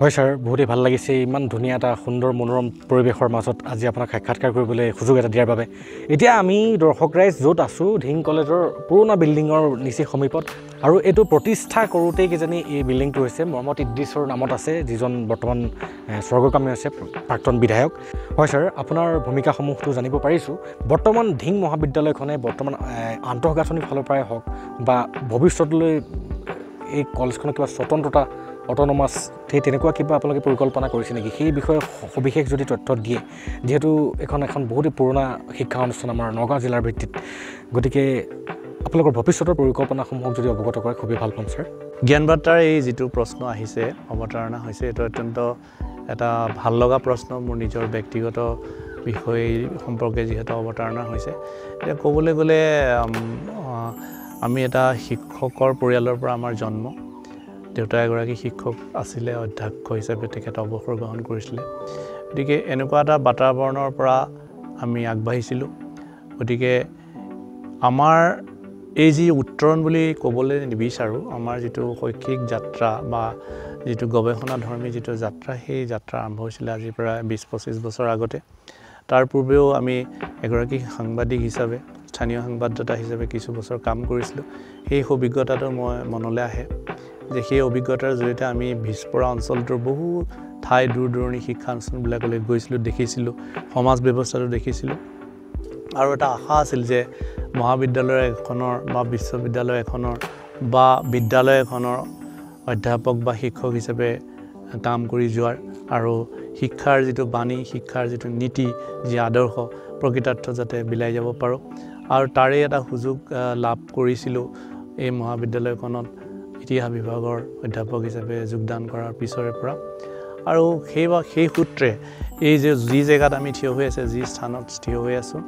হয় স্যাৰ, বহুতেই ভাল লাগিছে ইমান ধুনীয়া এটা সুন্দৰ মনোৰম পৰিৱেশৰ মাজত আজি আপোনাক সাক্ষাৎকাৰ কৰিবলৈ সুযোগ এটা দিয়াৰ বাবে। এতিয়া আমি দৰ্শক ৰাইজ য'ত আছোঁ ধিং কলেজৰ পুৰণা বিল্ডিঙৰ নিচেই সমীপত, আৰু এইটো প্ৰতিষ্ঠা কৰোঁতেই কিজানি এই বিল্ডিংটো হৈছে মহম্মদ ইদ্ৰিছৰ নামত আছে, যিজন বৰ্তমান স্বৰ্গগামী আছে প্ৰাক্তন বিধায়ক। হয় স্যাৰ, আপোনাৰ ভূমিকাসমূহটো জানিব পাৰিছোঁ। বৰ্তমান ধিং মহাবিদ্যালয়খনে বৰ্তমান আন্তঃগাঁথনিৰ ফালৰ পৰাই হওক বা ভৱিষ্যতলৈ এই কলেজখনৰ কিবা স্বতন্ত্ৰতা অট'নমাছ সেই তেনেকুৱা কিবা আপোনালোকে পৰিকল্পনা কৰিছে নেকি? সেই বিষয়ে সবিশেষ যদি তথ্য দিয়ে, যিহেতু এখন বহুতেই পুৰণা শিক্ষা অনুষ্ঠান আমাৰ নগাঁও জিলাৰ ভিত্তিত, গতিকে আপোনালোকৰ ভৱিষ্যতৰ পৰিকল্পনাসমূহক যদি অৱগত কৰে খুবেই ভাল পাম ছাৰ। জ্ঞান বাৰ্তাৰ এই যিটো প্ৰশ্ন আহিছে, অৱতাৰণা হৈছে, এইটো অত্যন্ত এটা ভাল লগা প্ৰশ্ন। মোৰ নিজৰ ব্যক্তিগত বিষয় সম্পৰ্কে যিহেতু অৱতাৰণা হৈছে, এতিয়া ক'বলৈ গ'লে আমি এটা শিক্ষকৰ পৰিয়ালৰ পৰা আমাৰ জন্ম। দেউতা এগৰাকী শিক্ষক আছিলে, অধ্যক্ষ হিচাপে তেখেত অৱসৰ গ্ৰহণ কৰিছিলে। গতিকে এনেকুৱা এটা বাতাবৰণৰ পৰা আমি আগবাঢ়িছিলোঁ। গতিকে আমাৰ এই যি উত্তৰণ বুলি ক'বলৈ নিবিচাৰোঁ, আমাৰ যিটো শৈক্ষিক যাত্ৰা বা যিটো গৱেষণাধৰ্মী যিটো যাত্ৰা, সেই যাত্ৰা আৰম্ভ হৈছিলে আজি প্ৰায় 20-25 বছৰ আগতে। তাৰ পূৰ্বেও আমি এগৰাকী সাংবাদিক হিচাপে, স্থানীয় সংবাদদাতা হিচাপে কিছু বছৰ কাম কৰিছিলোঁ। সেই অভিজ্ঞতাটো মই মনলৈ আহে যে সেই অভিজ্ঞতাৰ জৰিয়তে আমি ভিজপৰা অঞ্চলটোৰ বহু ঠাই দূৰ দূৰণি শিক্ষানুষ্ঠানবিলাকলৈ গৈছিলোঁ, দেখিছিলোঁ, সমাজ ব্যৱস্থাটো দেখিছিলোঁ। আৰু এটা আশা আছিল যে মহাবিদ্যালয় এখনৰ বা বিশ্ববিদ্যালয় এখনৰ বা বিদ্যালয় এখনৰ অধ্যাপক বা শিক্ষক হিচাপে কাম কৰি যোৱাৰ, আৰু শিক্ষাৰ যিটো বাণী, শিক্ষাৰ যিটো নীতি, যি আদৰ্শ প্ৰকৃতাৰ্থ যাতে বিলাই যাব পাৰোঁ। আৰু তাৰে এটা সুযোগ লাভ কৰিছিলোঁ এই মহাবিদ্যালয়খনত ইতিহাস বিভাগৰ অধ্যাপক হিচাপে যোগদান কৰাৰ পিছৰে পৰা। আৰু সেই সূত্ৰে এই যি জেগাত আমি থিয় হৈ আছে, যি স্থানত থিয় হৈ আছোঁ,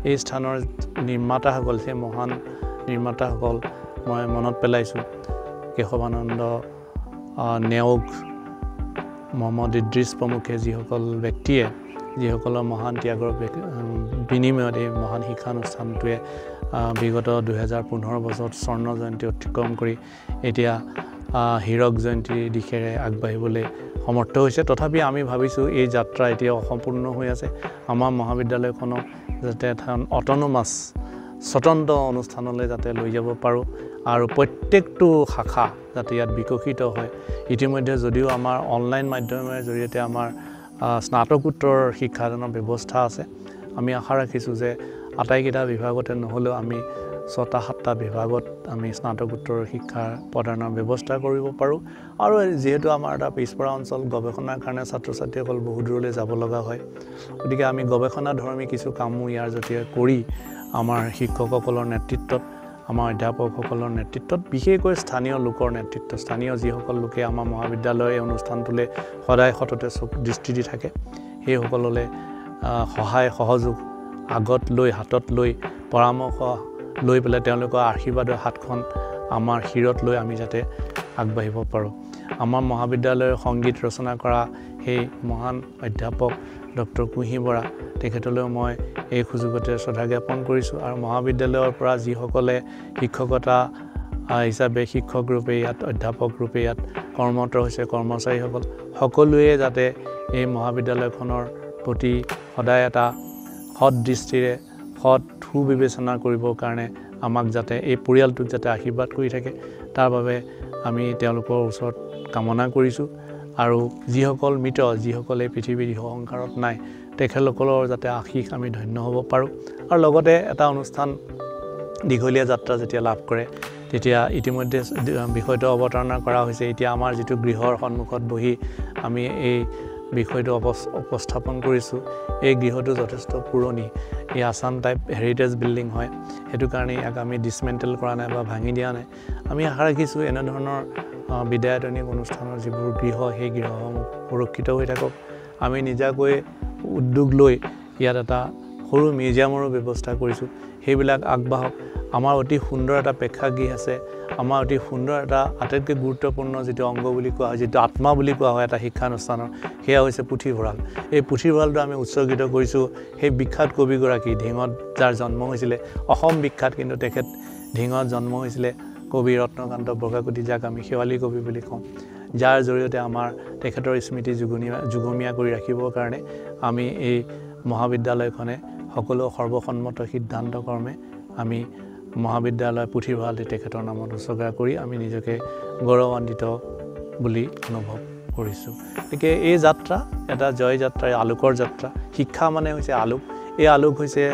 এই স্থানৰ নিৰ্মাতাসকল, সেই মহান নিৰ্মাতাসকল মই মনত পেলাইছোঁ। কেশৱানন্দ নেওগ, মহম্মদ ইদ্ৰিছ প্ৰমুখে যিসকল ব্যক্তিয়ে, যিসকলৰ মহান ত্যাগৰ বিনিময়ত এই মহান শিক্ষানুষ্ঠানটোৱে বিগত 2015 বছৰত স্বৰ্ণ জয়ন্তী অতিক্ৰম কৰি এতিয়া হীৰক জয়ন্তীৰ দিশেৰে আগবাঢ়িবলৈ সমৰ্থ হৈছে। তথাপি আমি ভাবিছোঁ এই যাত্ৰা এতিয়া অসম্পূৰ্ণ হৈ আছে। আমাৰ মহাবিদ্যালয়খনক যাতে এখন অট'নমাছ স্বতন্ত্ৰ অনুষ্ঠানলৈ যাতে লৈ যাব পাৰোঁ, আৰু প্ৰত্যেকটো শাখা যাতে ইয়াত বিকশিত হয়। ইতিমধ্যে যদিও আমাৰ অনলাইন মাধ্যমেৰে জৰিয়তে আমাৰ স্নাতকোত্তৰ শিক্ষাদানৰ ব্যৱস্থা আছে, আমি আশা ৰাখিছোঁ যে আটাইকেইটা বিভাগতে নহ'লেও আমি 6-7টা বিভাগত আমি স্নাতকোত্তৰ শিক্ষা প্ৰদানৰ ব্যৱস্থা কৰিব পাৰোঁ। আৰু যিহেতু আমাৰ এটা পিছপৰা অঞ্চল, গৱেষণাৰ কাৰণে ছাত্ৰ ছাত্ৰীসকল বহু দূৰলৈ যাব লগা হয়। গতিকে আমি গৱেষণাধৰ্মী কিছু কামো ইয়াৰ জৰিয়তে কৰি আমাৰ শিক্ষকসকলৰ নেতৃত্বত, আমাৰ অধ্যাপকসকলৰ নেতৃত্বত, বিশেষকৈ স্থানীয় লোকৰ নেতৃত্বত, স্থানীয় যিসকল লোকে আমাৰ মহাবিদ্যালয়ৰ এই অনুষ্ঠানটোলৈ সদায় সততে দৃষ্টি দি থাকে, সেইসকললৈ সহায় সহযোগ আগত লৈ, হাতত লৈ, পৰামৰ্শ লৈ পেলাই তেওঁলোকৰ আশীৰ্বাদৰ হাতখন আমাৰ শিৰত লৈ আমি যাতে আগবাঢ়িব পাৰোঁ। আমাৰ মহাবিদ্যালয়ৰ সংগীত ৰচনা কৰা সেই মহান অধ্যাপক ডক্টৰ কুঁহি বৰা, তেখেতলৈও মই এই সুযোগতে শ্ৰদ্ধা জ্ঞাপন কৰিছোঁ। আৰু মহাবিদ্যালয়ৰ পৰা যিসকলে শিক্ষকতা হিচাপে শিক্ষক ৰূপে ইয়াত, অধ্যাপক ৰূপে ইয়াত কৰ্মৰত হৈছে, কৰ্মচাৰীসকল সকলোৱে যাতে এই মহাবিদ্যালয়খনৰ প্ৰতি সদায় এটা সৎ দৃষ্টিৰে, সৎ সুবিবেচনা কৰিবৰ কাৰণে আমাক যাতে, এই পৰিয়ালটোক যাতে আশীৰ্বাদ কৰি থাকে, তাৰ বাবে আমি তেওঁলোকৰ ওচৰত কামনা কৰিছোঁ। আৰু যিসকল মৃত, যিসকলে পৃথিৱীৰ সংসাৰত নাই, তেখেতসকলৰ যাতে আশীষ আমি ধন্য হ'ব পাৰোঁ। আৰু লগতে এটা অনুষ্ঠান দীঘলীয়া যাত্ৰা যেতিয়া লাভ কৰে, তেতিয়া ইতিমধ্যে বিষয়টো অৱতাৰণা কৰা হৈছে। এতিয়া আমাৰ যিটো গৃহৰ সন্মুখত বহি আমি এই বিষয়টো উপস্থাপন কৰিছোঁ, এই গৃহটো যথেষ্ট পুৰণি, এই আছাম টাইপ হেৰিটেজ বিল্ডিং হয়। সেইটো কাৰণে ইয়াক আমি ডিছমেণ্টেল কৰা নাই বা ভাঙি দিয়া নাই। আমি আশা ৰাখিছোঁ এনেধৰণৰ বিদ্যায়তনিক অনুষ্ঠানৰ যিবোৰ গৃহ, সেই গৃহসমূহ সুৰক্ষিত হৈ থাকক। আমি নিজাকৈ উদ্যোগ লৈ ইয়াত এটা সৰু মিউজিয়ামৰো ব্যৱস্থা কৰিছোঁ, সেইবিলাক আগবাঢ়ক। আমাৰ অতি সুন্দৰ এটা প্ৰেক্ষাগৃহ আছে, আমাৰ অতি সুন্দৰ এটা আটাইতকৈ গুৰুত্বপূৰ্ণ যিটো অংগ বুলি কোৱা হয়, যিটো আত্মা বুলি কোৱা হয় এটা শিক্ষানুষ্ঠানৰ, সেয়া হৈছে পুথিভঁৰাল। এই পুথিভঁৰালটো আমি উৎসৰ্গিত কৰিছোঁ সেই বিখ্যাত কবিগৰাকী, ধিঙত যাৰ জন্ম হৈছিলে, অসম বিখ্যাত, কিন্তু তেখেত ধিঙত জন্ম হৈছিলে কবি ৰত্নকান্ত বৰকাকতি, যাক আমি শেৱালী কবি বুলি কওঁ, যাৰ জৰিয়তে আমাৰ তেখেতৰ স্মৃতি যুগমীয়া কৰি ৰাখিবৰ কাৰণে আমি এই মহাবিদ্যালয়খনে সকলো সৰ্বসন্মত সিদ্ধান্ত কৰ্মে আমি মহাবিদ্যালয় পুথিভঁৰালটি তেখেতৰ নামত উৎসৰ্গা কৰি আমি নিজকে গৌৰৱান্বিত বুলি অনুভৱ কৰিছোঁ। গতিকে এই যাত্ৰা এটা জয় যাত্ৰা, আলোকৰ যাত্ৰা। শিক্ষা মানে হৈছে আলোক। এই আলোক হৈছে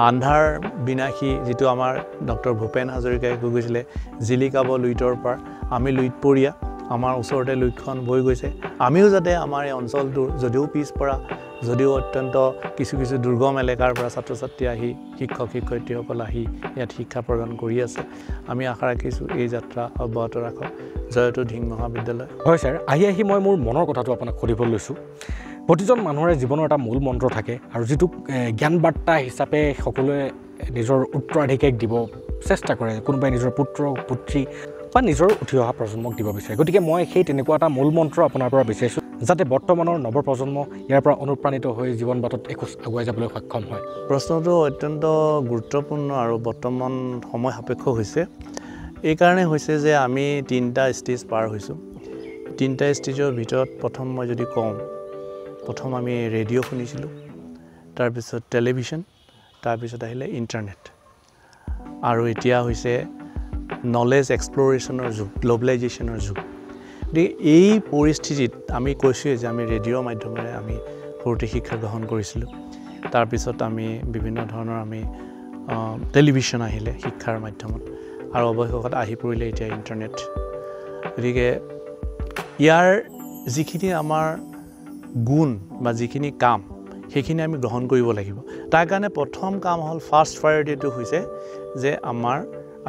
আন্ধাৰ বিনাশী, যিটো আমাৰ ডক্টৰ ভূপেন হাজৰিকাই কৈ গৈছিলে, জিলিকাব লুইতৰ পাৰ। আমি লুইতপৰীয়া, আমাৰ ওচৰতে লুইতখন বৈ গৈছে। আমিও যাতে আমাৰ এই অঞ্চলটোৰ যদিও পিছপৰা, যদিও অত্যন্ত কিছু দুৰ্গম এলেকাৰ পৰা ছাত্ৰ ছাত্ৰী আহি, শিক্ষক শিক্ষয়িত্ৰীসকল আহি ইয়াত শিক্ষা প্ৰদান কৰি আছে, আমি আশা ৰাখিছোঁ এই যাত্ৰা অব্যাহত ৰাখক। জয়তু ধিং মহাবিদ্যালয়। হয় ছাৰ, আহি মই মোৰ মনৰ কথাটো আপোনাক সুধিবলৈ লৈছোঁ। প্ৰতিজন মানুহৰে জীৱনৰ এটা মূল মন্ত্ৰ থাকে, আৰু যিটো জ্ঞান বাৰ্তা হিচাপে সকলোৱে নিজৰ উত্তৰাধিকাৰীক দিব চেষ্টা কৰে, কোনোবাই নিজৰ পুত্ৰ পুত্ৰী বা নিজৰ উঠি অহা প্ৰজন্মক দিব বিচাৰে। গতিকে মই সেই তেনেকুৱা এটা মূল মন্ত্ৰ আপোনাৰ পৰা বিচাৰিছোঁ, যাতে বৰ্তমানৰ নৱপ্ৰজন্ম ইয়াৰ পৰা অনুপ্ৰাণিত হৈ জীৱন বাটত এখোজ আগুৱাই যাবলৈ সক্ষম হয়। প্ৰশ্নটো অত্যন্ত গুৰুত্বপূৰ্ণ আৰু বৰ্তমান সময় সাপেক্ষ হৈছে। এইকাৰণে হৈছে যে আমি 3টা ষ্টেজ পাৰ হৈছোঁ। 3টা ষ্টেজৰ ভিতৰত প্ৰথম মই যদি কওঁ, প্ৰথম আমি ৰেডিঅ' শুনিছিলোঁ, তাৰপিছত টেলিভিশ্যন, তাৰপিছত আহিলে ইণ্টাৰনেট, আৰু এতিয়া হৈছে নলেজ এক্সপ্ল'ৰেশ্যনৰ যুগ, গ্ল'বেলাইজেশ্যনৰ যুগ। গতিকে এই পৰিস্থিতিত আমি কৈছোঁৱেই যে আমি ৰেডিঅ'ৰ মাধ্যমেৰে আমি সৰুতে শিক্ষা গ্ৰহণ কৰিছিলোঁ। তাৰপিছত আমি বিভিন্ন ধৰণৰ আমি টেলিভিশ্যন আহিলে শিক্ষাৰ মাধ্যমত, আৰু অৱশেষত আহি পৰিলে এতিয়া ইণ্টাৰনেট। গতিকে ইয়াৰ যিখিনি আমাৰ গুণ বা যিখিনি কাম, সেইখিনি আমি গ্ৰহণ কৰিব লাগিব। তাৰ কাৰণে প্ৰথম কাম হ'ল, ফাৰ্ষ্ট প্ৰায়ৰিটিটো হৈছে যে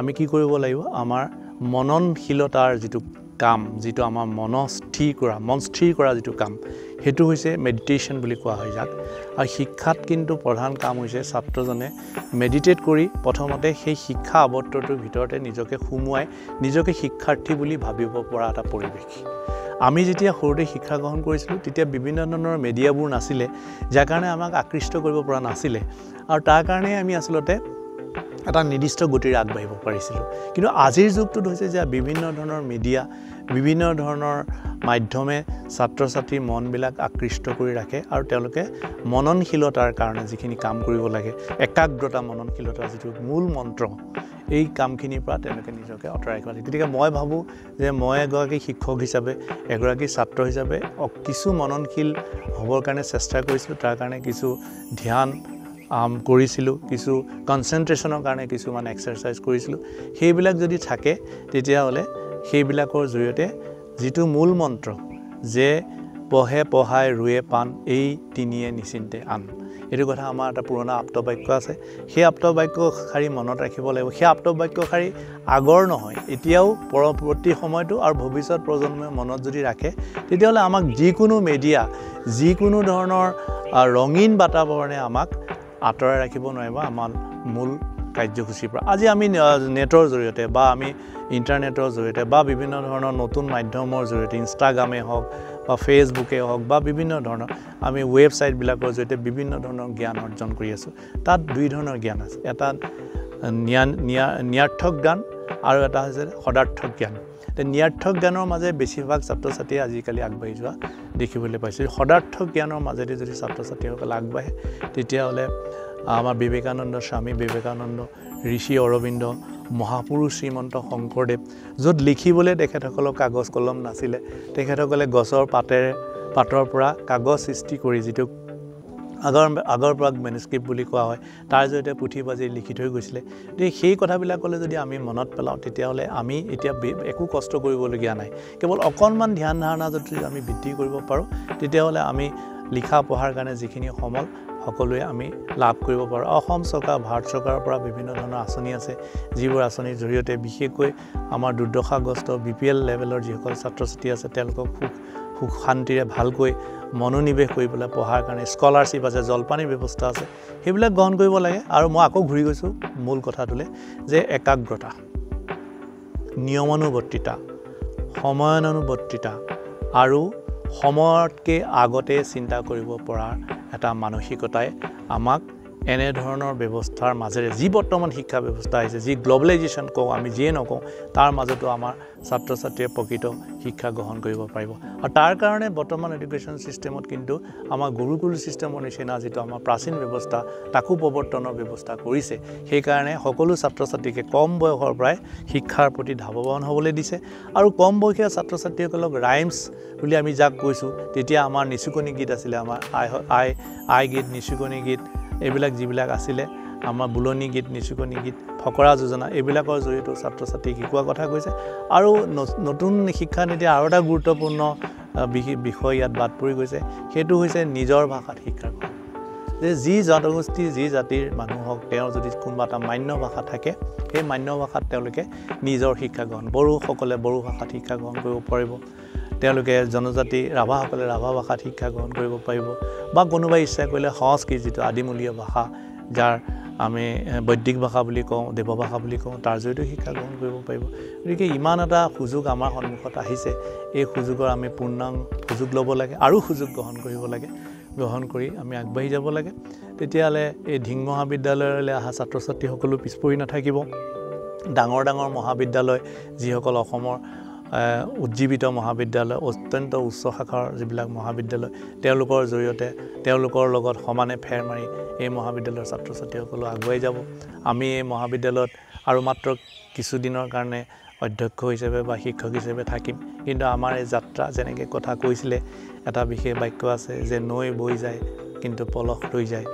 আমি কি কৰিব লাগিব, আমাৰ মননশীলতাৰ যিটো কাম, যিটো আমাৰ মন স্থিৰ কৰা যিটো কাম, সেইটো হৈছে মেডিটেশ্যন বুলি কোৱা হয় যাক। আৰু শিক্ষাত কিন্তু প্ৰধান কাম হৈছে ছাত্ৰজনে মেডিটেট কৰি প্ৰথমতে সেই শিক্ষা আৱৰ্তটোৰ ভিতৰতে নিজকে সুমুৱাই নিজকে শিক্ষাৰ্থী বুলি ভাবিব পৰা এটা পৰিৱেশ। আমি যেতিয়া সৰুতে শিক্ষা গ্ৰহণ কৰিছিলোঁ, তেতিয়া বিভিন্ন ধৰণৰ মিডিয়াবোৰ নাছিলে, যাৰ কাৰণে আমাক আকৃষ্ট কৰিব পৰা নাছিলে, আৰু তাৰ কাৰণে আমি আচলতে এটা নিৰ্দিষ্ট গতিৰে আগবাঢ়িব পাৰিছিলোঁ। কিন্তু আজিৰ যুগটোত হৈছে যে বিভিন্ন ধৰণৰ মিডিয়া, বিভিন্ন ধৰণৰ মাধ্যমে ছাত্ৰ ছাত্ৰীৰ মনবিলাক আকৃষ্ট কৰি ৰাখে, আৰু তেওঁলোকে মননশীলতাৰ কাৰণে যিখিনি কাম কৰিব লাগে, একাগ্ৰতা, মননশীলতা যিটো মূল মন্ত্ৰ, এই কামখিনিৰ পৰা তেওঁলোকে নিজকে আঁতৰাই ৰাখিব লাগে। গতিকে মই ভাবোঁ যে মই এগৰাকী শিক্ষক হিচাপে, এগৰাকী ছাত্ৰ হিচাপে কিছু মননশীল হ'বৰ কাৰণে চেষ্টা কৰিছিলোঁ। তাৰ কাৰণে কিছু ধ্যান কৰিছিলোঁ, কিছু কনচেনট্ৰেশ্যনৰ কাৰণে কিছুমান এক্সাৰচাইজ কৰিছিলোঁ। সেইবিলাক যদি থাকে, তেতিয়াহ'লে সেইবিলাকৰ জৰিয়তে যিটো মূল মন্ত্ৰ যে পঢ়ে পঢ়াই ৰুৱে পাণ, এই তিনিয়ে নিচিন্তে আন, এইটো কথা আমাৰ এটা পুৰণা আপ্তবাক্য আছে। সেই আপ্তবাক্যশাৰী মনত ৰাখিব লাগিব। সেই আপ্তবাক্যশাৰী আগৰ নহয়, এতিয়াও পৰৱৰ্তী সময়তো আৰু ভৱিষ্যত প্ৰজন্মই মনত যদি ৰাখে, তেতিয়াহ'লে আমাক যিকোনো মিডিয়া, যিকোনো ধৰণৰ ৰঙীন বাতাবৰণে আমাক আঁতৰাই ৰাখিব নোৱাৰিব আমাৰ মূল কাৰ্যসূচীৰ পৰা। আজি আমি নেটৰ জৰিয়তে বা আমি ইণ্টাৰনেটৰ জৰিয়তে বা বিভিন্ন ধৰণৰ নতুন মাধ্যমৰ জৰিয়তে, ইনষ্টাগ্ৰামেই হওক বা ফেচবুকেই হওক বা বিভিন্ন ধৰণৰ আমি ৱেবছাইটবিলাকৰ জৰিয়তে বিভিন্ন ধৰণৰ জ্ঞান অৰ্জন কৰি আছোঁ। তাত 2 ধৰণৰ জ্ঞান আছে, এটা ন্যাৰ্থক জ্ঞান আৰু এটা হৈছে সদাৰ্থক জ্ঞান। ন্যাৰ্থক জ্ঞানৰ মাজে বেছিভাগ ছাত্ৰ ছাত্ৰীয়ে আজিকালি আগবাঢ়ি যোৱা দেখিবলৈ পাইছোঁ। সদাৰ্থক জ্ঞানৰ মাজেদি যদি ছাত্ৰ ছাত্ৰীসকল আগবাঢ়ে, তেতিয়াহ'লে আমাৰ বিবেকানন্দ, স্বামী বিবেকানন্দ, ঋষি অৰবিন্দ, মহাপুৰুষ শ্ৰীমন্ত শংকৰদেৱ, য'ত লিখিবলৈ তেখেতসকলৰ কাগজ কলম নাছিলে, তেখেতসকলে গছৰ পাতৰ পৰা কাগজ সৃষ্টি কৰি, যিটো আগৰ পৰা মেনুস্ক্ৰিপ্ট বুলি কোৱা হয়, তাৰ জৰিয়তে পুথি বাজি লিখি থৈ গৈছিলে। গতিকে সেই কথাবিলাকলৈ যদি আমি মনত পেলাওঁ, তেতিয়াহ'লে আমি এতিয়া একো কষ্ট কৰিবলগীয়া নাই। কেৱল অকণমান ধ্যান ধাৰণা যদি আমি বৃদ্ধি কৰিব পাৰোঁ, তেতিয়াহ'লে আমি লিখা পঢ়াৰ কাৰণে যিখিনি সমল সকলোৱে আমি লাভ কৰিব পাৰোঁ। অসম চৰকাৰ, ভাৰত চৰকাৰৰ পৰা বিভিন্ন ধৰণৰ আঁচনি আছে, যিবোৰ আঁচনিৰ জৰিয়তে বিশেষকৈ আমাৰ দুৰ্দশাগ্ৰস্ত BPL লেভেলৰ যিসকল ছাত্ৰ ছাত্ৰী আছে, তেওঁলোকক সুখ শান্তিৰে ভালকৈ মনোনিৱেশ কৰি পেলাই পঢ়াৰ কাৰণে স্কলাৰশ্বিপ আছে, জলপানীৰ ব্যৱস্থা আছে, সেইবিলাক গ্ৰহণ কৰিব লাগে। আৰু মই আকৌ ঘূৰি গৈছোঁ মূল কথাটোলৈ, যে একাগ্ৰতা, নিয়মানুবৰ্তিতা, সময়ানুবৰ্তিতা আৰু সময়তকৈ আগতে চিন্তা কৰিব পৰাৰ এটা মানসিকতাই আমাক এনেধৰণৰ ব্যৱস্থাৰ মাজেৰে যি বৰ্তমান শিক্ষা ব্যৱস্থা আহিছে যি গ্ল'বেলাইজেশ্যন কওঁ আমি যিয়ে নকওঁ তাৰ মাজতো আমাৰ ছাত্ৰ ছাত্ৰীয়ে প্ৰকৃত শিক্ষা গ্ৰহণ কৰিব পাৰিব আৰু তাৰ কাৰণে বৰ্তমান এডুকেশ্যন ছিষ্টেমত কিন্তু আমাৰ গুৰুকুল ছিষ্টেমৰ নিচিনা যিটো আমাৰ প্ৰাচীন ব্যৱস্থা তাকো প্ৰৱৰ্তনৰ ব্যৱস্থা কৰিছে সেইকাৰণে সকলো ছাত্ৰ ছাত্ৰীকে কম বয়সৰ পৰাই শিক্ষাৰ প্ৰতি ধাৱবান হ'বলৈ দিছে আৰু কম বয়সীয়া ছাত্ৰ ছাত্ৰীসকলক ৰাইমছ বুলি আমি যাক কৈছোঁ তেতিয়া আমাৰ নিচুকনি গীত আছিলে আমাৰ আই গীত নিচুকনি গীত এইবিলাক যিবিলাক আছিলে আমাৰ বুলনি গীত নিচুকনি গীত ফকৰা যোজনা এইবিলাকৰ জৰিয়তে ছাত্ৰ ছাত্ৰীক শিকোৱা কথা কৈছে আৰু নতুন শিক্ষানীতিৰ আৰু এটা গুৰুত্বপূৰ্ণ বিষয় ইয়াত বাদ পৰি গৈছে সেইটো হৈছে নিজৰ ভাষাত শিক্ষা গ্ৰহণ যে যি জনগোষ্ঠী যি জাতিৰ মানুহ হওক তেওঁৰ যদি কোনোবা এটা মান্য ভাষা থাকে সেই মান্য ভাষাত তেওঁলোকে নিজৰ শিক্ষা গ্ৰহণ বড়োসকলে বড়ো ভাষাত শিক্ষা গ্ৰহণ কৰিব পাৰিব তেওঁলোকে জনজাতি ৰাভাসকলে ৰাভা ভাষাত শিক্ষা গ্ৰহণ কৰিব পাৰিব বা কোনোবাই ইচ্ছা কৰিলে সংস্কৃত যিটো আদিমূলীয় ভাষা যাৰ আমি বৈদিক ভাষা বুলি কওঁ দেৱভাষা বুলি কওঁ তাৰ জৰিয়তে শিক্ষা গ্ৰহণ কৰিব পাৰিব গতিকে ইমান এটা সুযোগ আমাৰ সন্মুখত আহিছে এই সুযোগৰ আমি পূৰ্ণাং সুযোগ ল'ব লাগে আৰু সুযোগ গ্ৰহণ কৰিব লাগে গ্ৰহণ কৰি আমি আগবাঢ়ি যাব লাগে তেতিয়াহ'লে এই ধিং মহাবিদ্যালয়লৈ অহা ছাত্ৰ ছাত্ৰীসকলো পিছ পৰি নাথাকিব ডাঙৰ ডাঙৰ মহাবিদ্যালয় যিসকল অসমৰ উজ্জীৱিত মহাবিদ্যালয় অত্যন্ত উচ্চ শাখাৰ যিবিলাক মহাবিদ্যালয় তেওঁলোকৰ জৰিয়তে তেওঁলোকৰ লগত সমানে ফেৰ মাৰি এই মহাবিদ্যালয়ৰ ছাত্ৰ ছাত্ৰীসকলো আগুৱাই যাব আমি এই মহাবিদ্যালয়ত আৰু মাত্ৰ কিছুদিনৰ কাৰণে অধ্যক্ষ হিচাপে বা শিক্ষক হিচাপে থাকিম কিন্তু আমাৰ এই যাত্ৰা যেনেকৈ কথা কৈছিলে এটা বিশেষ বাক্য আছে যে নৈ বৈ যায় কিন্তু পলস ৰৈ যায়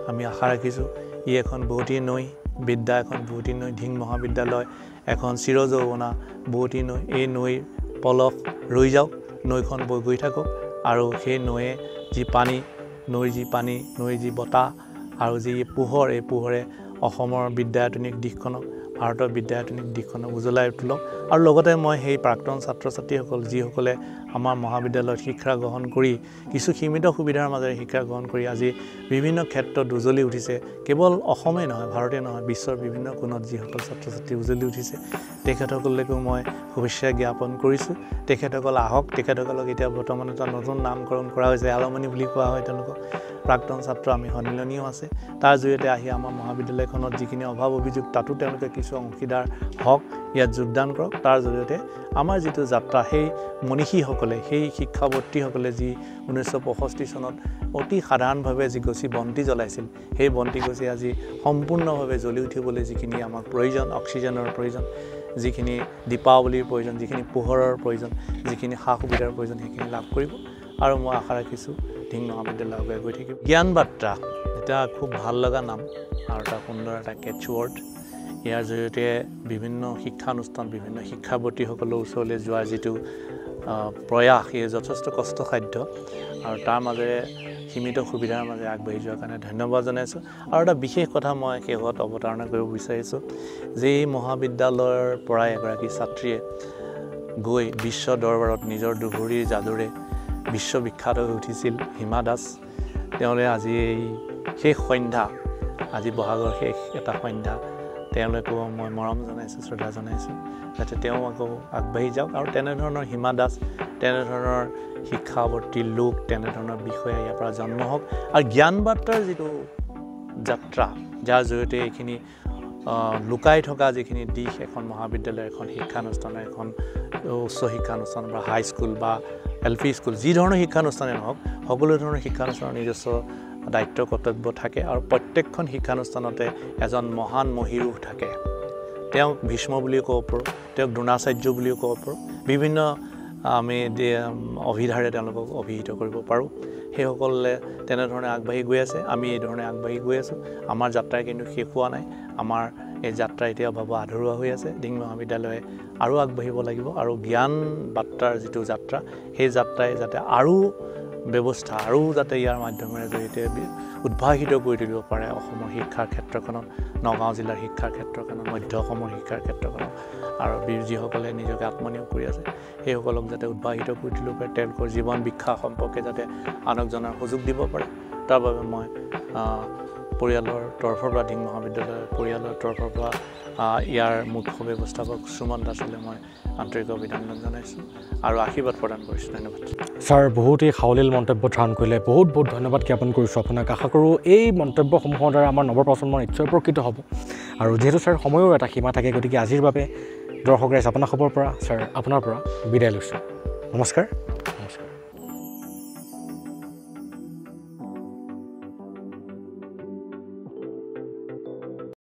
আমি আশা ৰাখিছোঁ ই এখন বুৱতী নৈ বিদ্যা এখন বুৱতী নৈ ধিং মহাবিদ্যালয় এখন চিৰযৌৱনা বুৱতী নৈ এই নৈৰ পলস ৰৈ যাওক নৈখন বৈ গৈ থাকক আৰু সেই নৈয়ে যি পানী নৈৰ যি পানী নৈৰ যি বতাহ আৰু যি পোহৰ এই পোহৰে অসমৰ বিদ্যায়তনিক দিশখনক ভাৰতৰ বিদ্যায়তনিক দিশখনক উজ্বলাই তোলক আৰু লগতে মই সেই প্ৰাক্তন ছাত্ৰ ছাত্ৰীসকল যিসকলে আমাৰ মহাবিদ্যালয়ত শিক্ষা গ্ৰহণ কৰি কিছু সীমিত সুবিধাৰ মাজেৰে শিক্ষা গ্ৰহণ কৰি আজি বিভিন্ন ক্ষেত্ৰত উজ্বলি উঠিছে কেৱল অসমেই নহয় ভাৰতেই নহয় বিশ্বৰ বিভিন্ন কোণত যিসকল ছাত্ৰ ছাত্ৰী উজ্বলি উঠিছে তেখেতসকললৈকো মই শুভেচ্ছা জ্ঞাপন কৰিছোঁ তেখেতসকল আহক তেখেতসকলক এতিয়া বৰ্তমান এটা নতুন নামকৰণ কৰা হৈছে এলুমনি বুলি কোৱা হয় তেওঁলোকক প্ৰাক্তন ছাত্ৰ আমি সন্মিলনীও আছে তাৰ জৰিয়তে আহি আমাৰ মহাবিদ্যালয়খনত যিখিনি অভাৱ অভিযোগ তাতো তেওঁলোকে কিছু অংশীদাৰ হওক ইয়াত যোগদান কৰক তাৰ জৰিয়তে আমাৰ যিটো যাত্ৰা সেই মনীষীসকলে সেই শিক্ষাৱৰ্তীসকলে যি 1965 চনত অতি সাধাৰণভাৱে যি গছি বন্তি জ্বলাইছিল সেই বন্তি গছি আজি সম্পূৰ্ণভাৱে জ্বলি উঠিবলৈ যিখিনি আমাক প্ৰয়োজন অক্সিজেনৰ প্ৰয়োজন যিখিনি দীপাৱলীৰ প্ৰয়োজন যিখিনি পোহৰৰ প্ৰয়োজন যিখিনি সা সুবিধাৰ প্ৰয়োজন সেইখিনি লাভ কৰিব আৰু মই আশা ৰাখিছোঁ ধিং মহাবিদ্যালয় আগুৱাই গৈ থাকিব জ্ঞান বাৰ্তা এটা খুব ভাল লগা নাম আৰু এটা সুন্দৰ এটা কেটছৱৰ্ড ইয়াৰ জৰিয়তে বিভিন্ন শিক্ষানুষ্ঠান বিভিন্ন শিক্ষাৱৰ্তীসকলৰ ওচৰলৈ যোৱাৰ যিটো প্ৰয়াস এই যথেষ্ট কষ্টসাধ্য আৰু তাৰ মাজেৰে সীমিত সুবিধাৰ মাজেৰে আগবাঢ়ি যোৱাৰ কাৰণে ধন্যবাদ জনাইছোঁ আৰু এটা বিশেষ কথা মই শেষত অৱতাৰণা কৰিব বিচাৰিছোঁ যে এই মহাবিদ্যালয়ৰ পৰাই এগৰাকী ছাত্ৰীয়ে গৈ বিশ্ব দৰবাৰত নিজৰ দুভৰিৰ যাদুৰে বিশ্ববিখ্যাত হৈ উঠিছিল হিমা দাস তেওঁলৈ আজি এই শেষ সন্ধ্যা আজি বহাগৰ শেষ এটা সন্ধ্যা তেওঁলোকো মই মৰম জনাইছোঁ শ্ৰদ্ধা জনাইছোঁ যাতে তেওঁ আকৌ আগবাঢ়ি যাওক আৰু তেনেধৰণৰ হিমা দাস তেনেধৰণৰ শিক্ষাৱৰ্তী লোক তেনেধৰণৰ বিষয়া ইয়াৰ পৰা জন্ম হওক আৰু জ্ঞান বাৰ্তাৰ যিটো যাত্ৰা যাৰ জৰিয়তে এইখিনি লুকাই থকা যিখিনি দিশ এখন মহাবিদ্যালয় এখন শিক্ষানুষ্ঠানৰ এখন উচ্চ শিক্ষানুষ্ঠান বা হাইস্কুল বা LP স্কুল যি ধৰণৰ শিক্ষানুষ্ঠানেই নহওক সকলো ধৰণৰ শিক্ষানুষ্ঠানৰ নিজস্ব দায়িত্ব কৰ্তব্য থাকে আৰু প্ৰত্যেকখন শিক্ষানুষ্ঠানতে এজন মহান মহীৰূহ থাকে তেওঁক ভীষ্ম বুলিও ক'ব পাৰোঁ তেওঁক দ্ৰোণাচাৰ্য বুলিও ক'ব পাৰোঁ বিভিন্ন আমি অভিধাৰে তেওঁলোকক অভিহিত কৰিব পাৰোঁ সেইসকলে তেনেধৰণে আগবাঢ়ি গৈ আছে আমি এই ধৰণে আগবাঢ়ি গৈ আছোঁ আমাৰ যাত্ৰা কিন্তু শেষ হোৱা নাই আমাৰ এই যাত্ৰা এতিয়া ভাবো আধৰুৱা হৈ আছে ধিং মহাবিদ্যালয়ে আৰু আগবাঢ়িব লাগিব আৰু জ্ঞান বাৰ্তাৰ যিটো যাত্ৰা সেই যাত্ৰাই যাতে আৰু ব্যৱস্থা আৰু যাতে ইয়াৰ মাধ্যমেৰে জৰিয়তে উদ্ভাসিত কৰি তুলিব পাৰে অসমৰ শিক্ষাৰ ক্ষেত্ৰখনত নগাঁও জিলাৰ শিক্ষাৰ ক্ষেত্ৰখনত মধ্য অসমৰ শিক্ষাৰ ক্ষেত্ৰখনত আৰু যিসকলে নিজকে আত্মনিয়োগ কৰি আছে সেইসকলক যাতে উদ্ভাসিত কৰি তুলিব পাৰে তেওঁলোকৰ জীৱন বিখ্যা সম্পৰ্কে যাতে আনক জনাৰ সুযোগ দিব পাৰে তাৰ বাবে মই পৰিয়ালৰ তৰফৰ পৰা ধিং মহাবিদ্যালয়ৰ পৰিয়ালৰ তৰফৰ পৰা ইয়াৰ মুখ্য ব্যৱস্থাপক সুমন দাসলৈ মই আন্তৰিক অভিনন্দন জনাইছোঁ আৰু আশীৰ্বাদ প্ৰদান কৰিছোঁ ধন্যবাদ ছাৰ বহুতেই সাৱলীল মন্তব্য ধাৰণ কৰিলে, বহুত বহুত ধন্যবাদ জ্ঞাপন কৰিছোঁ আপোনাক। আশা কৰোঁ এই মন্তব্যসমূহৰ দ্বাৰা আমাৰ নৱপ্ৰজন্ম নিশ্চয় উপকৃত হ'ব। আৰু যিহেতু ছাৰ সময়ৰো এটা সীমা থাকে, গতিকে আজিৰ বাবে দৰ্শক ৰাইজ আপোনাসৱৰ পৰা ছাৰ আপোনাৰ পৰা বিদায় লৈছোঁ। নমস্কাৰ।